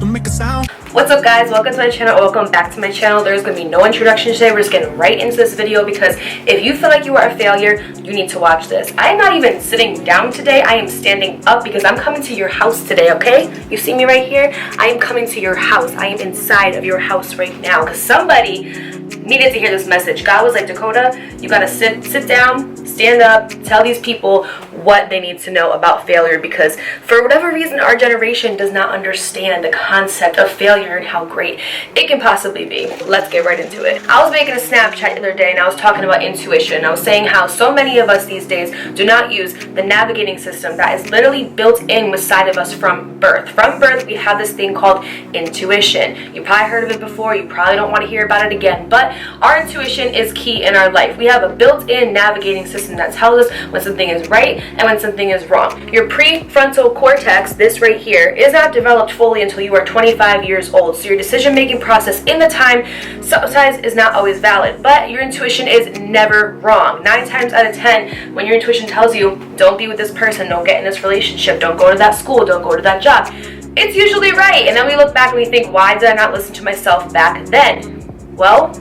don't make a sound. What's up guys, welcome to my channel, welcome back to my channel. There's going to be no introduction today. We're just getting right into this video because if you feel like you are a failure, you need to watch this. I am not even sitting down today, I am standing up because I'm coming to your house today, okay? You see me right here? I am coming to your house. I am inside of your house right now because somebody needed to hear this message. God was like, Dakota, you got to sit down, stand up, tell these people what they need to know about failure, because for whatever reason our generation does not understand the concept of failure and how great it can possibly be. Let's get right into it. I was making a Snapchat the other day and I was talking about intuition. I was saying how so many of us these days do not use the navigating system that is literally built in inside of us from birth. From birth we have this thing called intuition. You probably heard of it before, you probably don't want to hear about it again, but our intuition is key in our life. We have a built-in navigating system that tells us when something is right and when something is wrong. Your prefrontal cortex, this right here, is not developed fully until you are 25 years old. So your decision-making process in the time sometimes is not always valid, but your intuition is never wrong. 9 times out of 10, when your intuition tells you, don't be with this person, don't get in this relationship, don't go to that school, don't go to that job, it's usually right. And then we look back and we think, why did I not listen to myself back then? Well,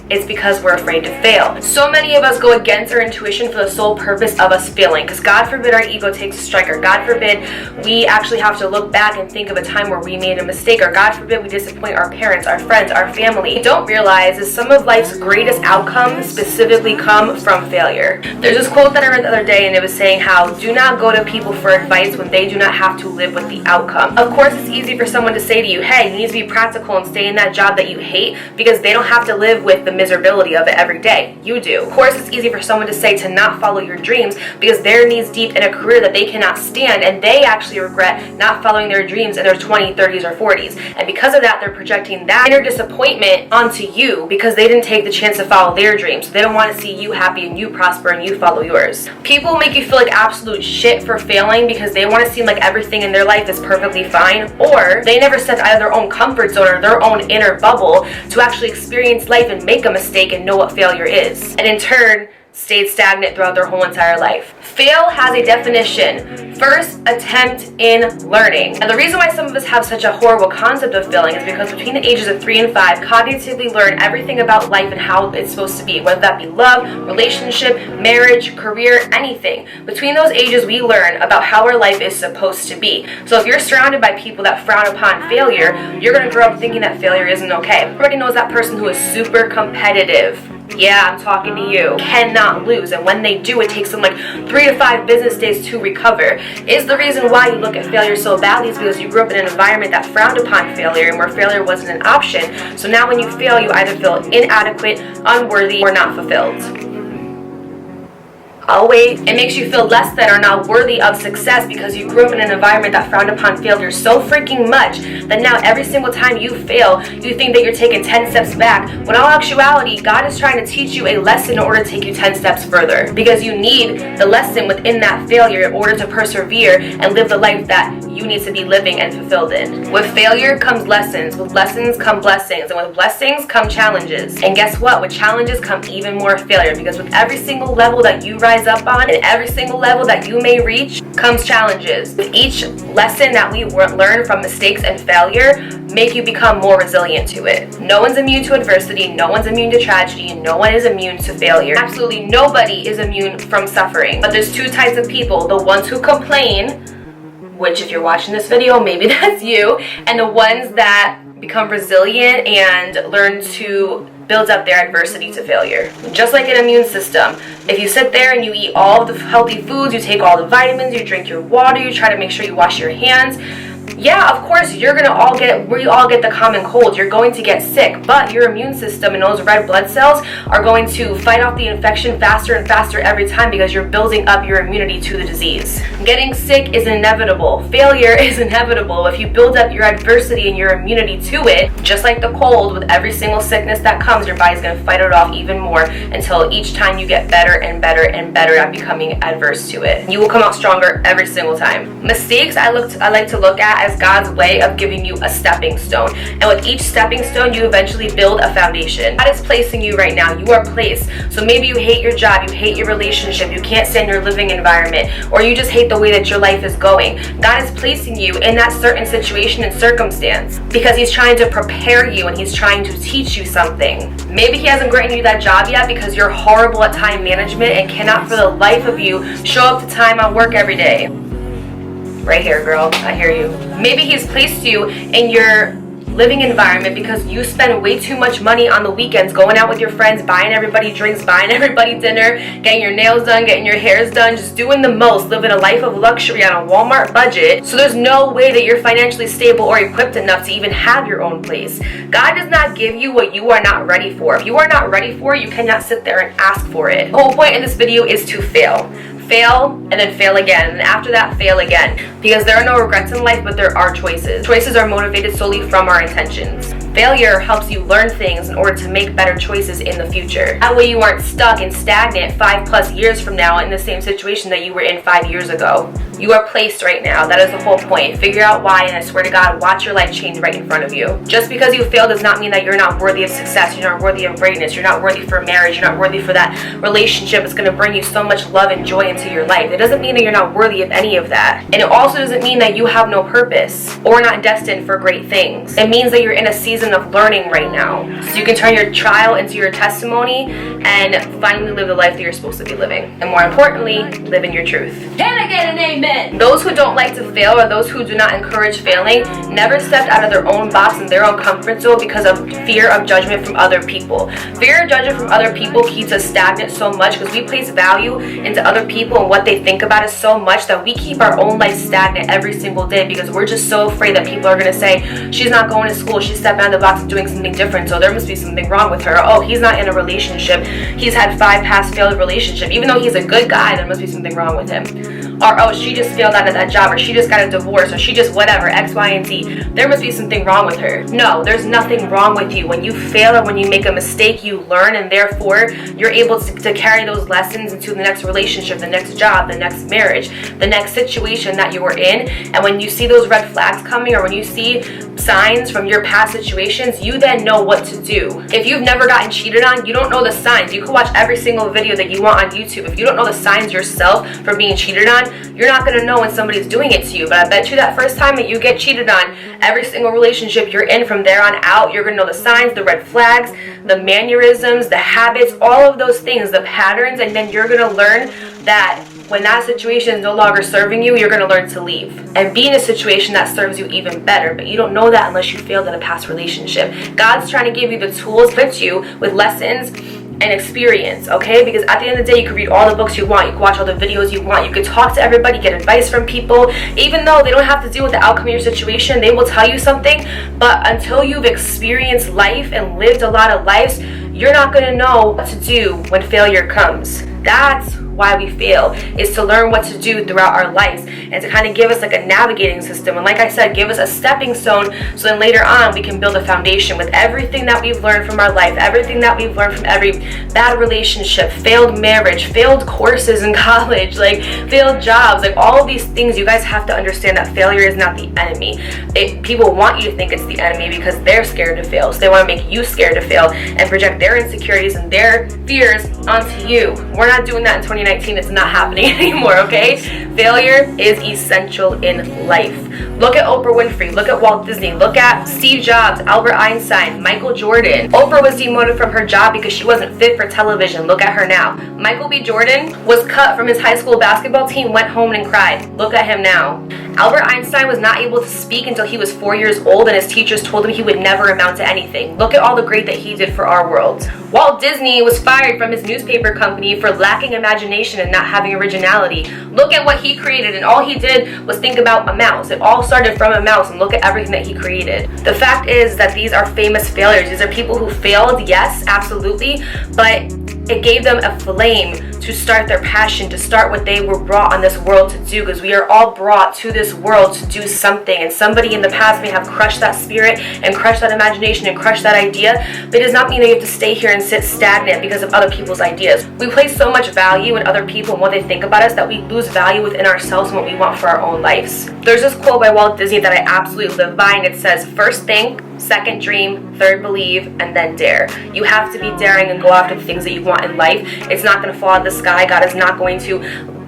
it's because we're afraid to fail. So many of us go against our intuition for the sole purpose of us failing, because God forbid our ego takes a strike, or God forbid we actually have to look back and think of a time where we made a mistake, or God forbid we disappoint our parents, our friends, our family. What we don't realize is some of life's greatest outcomes specifically come from failure. There's this quote that I read the other day and it was saying how do not go to people for advice when they do not have to live with the outcome. Of course it's easy for someone to say to you, hey, you need to be practical and stay in that job that you hate, because they don't have to live with the miserability of it every day. You do. Of course it's easy for someone to say to not follow your dreams because they're knees deep in a career that they cannot stand, and they actually regret not following their dreams in their 20s, 30s, or 40s. And because of that, they're projecting that inner disappointment onto you because they didn't take the chance to follow their dreams. They don't want to see you happy and you prosper and you follow yours. People make you feel like absolute shit for failing because they want to seem like everything in their life is perfectly fine, or they never stepped out of their own comfort zone or their own inner bubble to actually experience life and make a mistake and know what failure is, and in turn stayed stagnant throughout their whole entire life. Fail has a definition: first attempt in learning. And the reason why some of us have such a horrible concept of failing is because between the ages of 3 and 5, cognitively learn everything about life and how it's supposed to be, whether that be love, relationship, marriage, career, anything. Between those ages we learn about how our life is supposed to be. So if you're surrounded by people that frown upon failure, you're going to grow up thinking that failure isn't okay. Everybody knows that person who is super competitive. Yeah, I'm talking to you. Cannot lose, and when they do, it takes them like 3 to 5 business days to recover. Is the reason why you look at failure so badly is because you grew up in an environment that frowned upon failure and where failure wasn't an option. So now when you fail, you either feel inadequate, unworthy, or not fulfilled. Oh wait, it makes you feel less than or not worthy of success because you grew up in an environment that frowned upon failure so freaking much that now every single time you fail, you think that you're taking 10 steps back, when all actuality, God is trying to teach you a lesson in order to take you 10 steps further, because you need the lesson within that failure in order to persevere and live the life that you need to be living and fulfilled in. With failure comes lessons, with lessons come blessings, and with blessings come challenges. And guess what? With challenges come even more failure, because with every single level that you rise up on and every single level that you may reach comes challenges. With each lesson that we learn from mistakes and failure, make you become more resilient to it. No one's immune to adversity, no one's immune to tragedy, no one is immune to failure. Absolutely nobody is immune from suffering. But there's 2 types of people: the ones who complain, which if you're watching this video, maybe that's you, and the ones that become resilient and learn to build up their adversity to failure. Just like an immune system, if you sit there and you eat all of the healthy foods, you take all the vitamins, you drink your water, you try to make sure you wash your hands, yeah, of course, we all get the common cold. You're going to get sick, but your immune system and those red blood cells are going to fight off the infection faster and faster every time because you're building up your immunity to the disease. Getting sick is inevitable. Failure is inevitable. If you build up your adversity and your immunity to it, just like the cold, with every single sickness that comes, your body's going to fight it off even more until each time you get better and better and better at becoming adverse to it. You will come out stronger every single time. Mistakes I like to look at that as God's way of giving you a stepping stone. And with each stepping stone, you eventually build a foundation. God is placing you right now. You are placed. So maybe you hate your job, you hate your relationship, you can't stand your living environment, or you just hate the way that your life is going. God is placing you in that certain situation and circumstance because He's trying to prepare you and He's trying to teach you something. Maybe He hasn't granted you that job yet because you're horrible at time management and cannot for the life of you show up to time on work every day. Right here, girl, I hear you. Maybe He's placed you in your living environment because you spend way too much money on the weekends going out with your friends, buying everybody drinks, buying everybody dinner, getting your nails done, getting your hairs done, just doing the most, living a life of luxury on a Walmart budget. So there's no way that you're financially stable or equipped enough to even have your own place. God does not give you what you are not ready for. If you are not ready for it, you cannot sit there and ask for it. The whole point in this video is to fail. Fail and then fail again, and after that fail again, because there are no regrets in life, but there are choices. Choices are motivated solely from our intentions. Failure helps you learn things in order to make better choices in the future. That way you aren't stuck and stagnant 5+ years from now in the same situation that you were in 5 years ago. You are placed right now. That is the whole point. Figure out why, and I swear to God, watch your life change right in front of you. Just because you fail does not mean that you're not worthy of success, you're not worthy of greatness, you're not worthy for marriage, you're not worthy for that relationship. It's going to bring you so much love and joy into your life. It doesn't mean that you're not worthy of any of that. And it also doesn't mean that you have no purpose or not destined for great things. It means that you're in a season of learning right now. So you can turn your trial into your testimony and finally live the life that you're supposed to be living. And more importantly, live in your truth. Can I get an amen? Those who don't like to fail, or those who do not encourage failing, never stepped out of their own box and their own comfort zone because of fear of judgment from other people. Fear of judgment from other people keeps us stagnant so much because we place value into other people and what they think about us so much that we keep our own life stagnant every single day because we're just so afraid that people are going to say, she's not going to school, she's stepping out of the box and doing something different, so there must be something wrong with her. Oh, he's not in a relationship, he's had 5 past failed relationships, even though he's a good guy, there must be something wrong with him. Or, oh, she just failed out of that job, or she just got a divorce, or she just whatever, X, Y, and Z. There must be something wrong with her. No, there's nothing wrong with you. When you fail or when you make a mistake, you learn, and therefore you're able to carry those lessons into the next relationship, the next job, the next marriage, the next situation that you were in. And when you see those red flags coming, or when you see signs from your past situations, you then know what to do. If you've never gotten cheated on, you don't know the signs. You can watch every single video that you want on YouTube. If you don't know the signs yourself for being cheated on, you're not going to know when somebody's doing it to you. But I bet you that first time that you get cheated on, every single relationship you're in from there on out, you're going to know the signs, the red flags, the mannerisms, the habits, all of those things, the patterns, and then you're going to learn that when that situation is no longer serving you, you're going to learn to leave and be in a situation that serves you even better. But you don't know that unless you failed in a past relationship. God's trying to give you the tools, equip you with lessons and experience, okay? Because at the end of the day, you can read all the books you want, you can watch all the videos you want, you can talk to everybody, get advice from people. Even though they don't have to deal with the outcome of your situation, they will tell you something. But until you've experienced life and lived a lot of lives, you're not going to know what to do when failure comes. That's why we fail, is to learn what to do throughout our lives and to kind of give us like a navigating system, and like I said, give us a stepping stone so then later on we can build a foundation with everything that we've learned from our life, everything that we've learned from every bad relationship, failed marriage, failed courses in college, like failed jobs, like all of these things. You guys have to understand that failure is not the enemy. People want you to think it's the enemy because they're scared to fail, so they want to make you scared to fail and project their insecurities and their fears onto you. We're not doing that in 2019. It's not happening anymore, okay? Failure is essential in life. Look at Oprah Winfrey, look at Walt Disney, look at Steve Jobs, Albert Einstein, Michael Jordan. Oprah was demoted from her job because she wasn't fit for television. Look at her now. Michael B. Jordan was cut from his high school basketball team, went home and cried. Look at him now. Albert Einstein was not able to speak until he was 4 years old, and his teachers told him he would never amount to anything. Look at all the great that he did for our world. Walt Disney was fired from his newspaper company for lacking imagination and not having originality. Look at what he created, and all he did was think about a mouse. It all started from a mouse, and look at everything that he created. The fact is that these are famous failures. These are people who failed, yes, absolutely, but It gave them a flame to start their passion, to start what they were brought on this world to do, because we are all brought to this world to do something, and somebody in the past may have crushed that spirit and crushed that imagination and crushed that idea, but it does not mean that you have to stay here and sit stagnant because of other people's ideas. We place so much value in other people and what they think about us that we lose value within ourselves and what we want for our own lives. There's this quote by Walt Disney that I absolutely live by, and it says, first think, second dream, third believe, and then dare. You have to be daring and go after the things that you want in life. It's not going to fall out of the sky. God is not going to...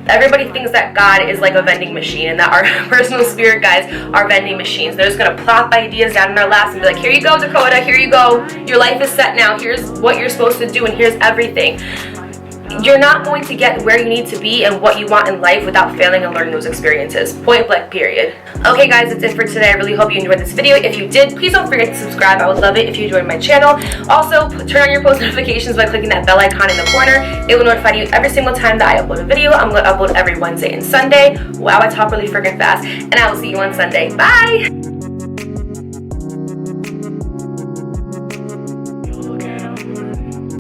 Everybody thinks that God is like a vending machine and that our personal spirit guides are vending machines. They're just going to plop ideas down in our laps and be like, here you go, Dakota, here you go. Your life is set now. Here's what you're supposed to do, and here's everything. You're not going to get where you need to be and what you want in life without failing and learning those experiences. Point blank, period. Okay guys, that's it for today. I really hope you enjoyed this video. If you did, please don't forget to subscribe. I would love it if you enjoyed my channel. Also, turn on your post notifications by clicking that bell icon in the corner. It will notify you every single time that I upload a video. I'm going to upload every Wednesday and Sunday. Wow, I talk really freaking fast. And I will see you on Sunday. Bye!